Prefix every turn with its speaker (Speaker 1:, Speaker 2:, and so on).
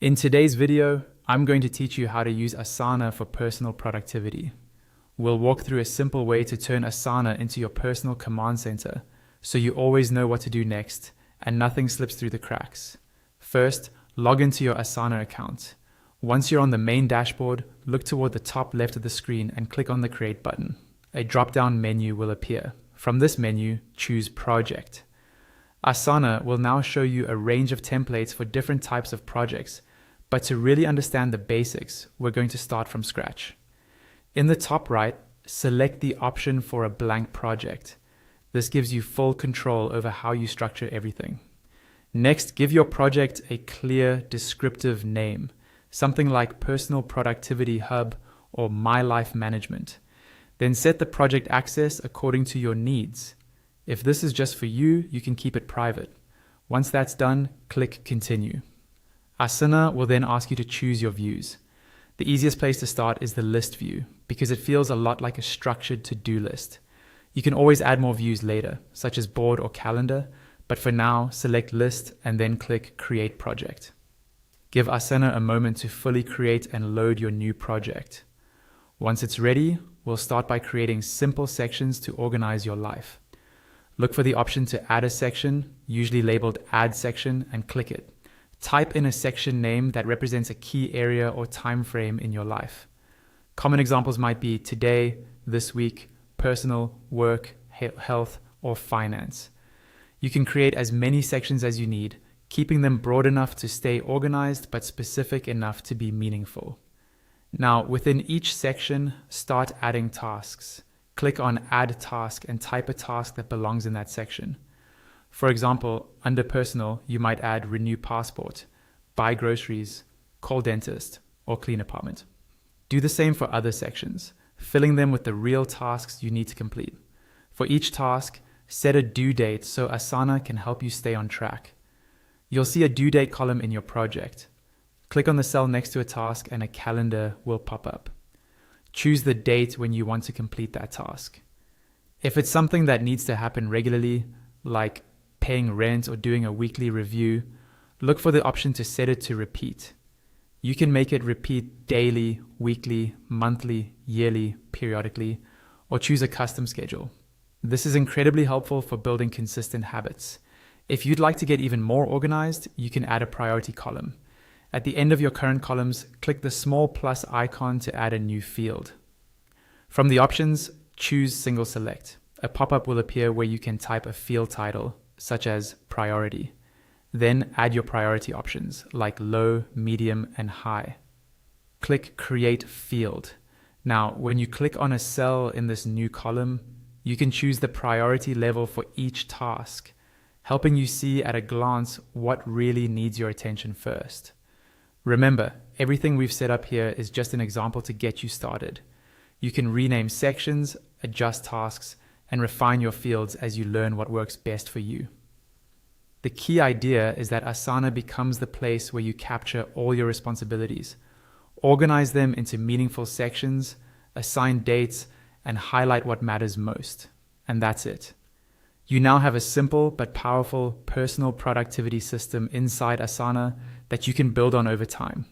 Speaker 1: In today's video, I'm going to teach you how to use Asana for personal productivity. We'll walk through a simple way to turn Asana into your personal command center, so you always know what to do next and nothing slips through the cracks. First, log into your Asana account. Once you're on the main dashboard, look toward the top left of the screen and click on the Create button. A drop-down menu will appear. From this menu, choose Project. Asana will now show you a range of templates for different types of projects, but to really understand the basics, we're going to start from scratch. In the top right, select the option for a blank project. This gives you full control over how you structure everything. Next, give your project a clear, descriptive name, something like Personal Productivity Hub or My Life Management. Then set the project access according to your needs. If this is just for you, you can keep it private. Once that's done, click Continue. Asana will then ask you to choose your views. The easiest place to start is the list view because it feels a lot like a structured to-do list. You can always add more views later, such as board or calendar, but for now, select List and then click Create Project. Give Asana a moment to fully create and load your new project. Once it's ready, we'll start by creating simple sections to organize your life. Look for the option to add a section, usually labeled Add Section, and click it. Type in a section name that represents a key area or time frame in your life. Common examples might be today, this week, personal, work, health, or finance. You can create as many sections as you need, keeping them broad enough to stay organized but specific enough to be meaningful. Now, within each section, start adding tasks. Click on Add Task and type a task that belongs in that section. For example, under personal, you might add renew passport, buy groceries, call dentist, or clean apartment. Do the same for other sections, filling them with the real tasks you need to complete. For each task, set a due date so Asana can help you stay on track. You'll see a due date column in your project. Click on the cell next to a task and a calendar will pop up. Choose the date when you want to complete that task. If it's something that needs to happen regularly, like paying rent or doing a weekly review, look for the option to set it to repeat. You can make it repeat daily, weekly, monthly, yearly, periodically, or choose a custom schedule. This is incredibly helpful for building consistent habits. If you'd like to get even more organized, you can add a priority column. At the end of your current columns, click the small plus icon to add a new field. From the options, choose Single Select. A pop-up will appear where you can type a field title, such as priority. Then add your priority options like low, medium, and high. Click Create Field. Now, when you click on a cell in this new column, you can choose the priority level for each task, helping you see at a glance what really needs your attention first. Remember, everything we've set up here is just an example to get you started. You can rename sections, adjust tasks, and refine your fields as you learn what works best for you. The key idea is that Asana becomes the place where you capture all your responsibilities, organize them into meaningful sections, assign dates, and highlight what matters most. And that's it. You now have a simple but powerful personal productivity system inside Asana that you can build on over time.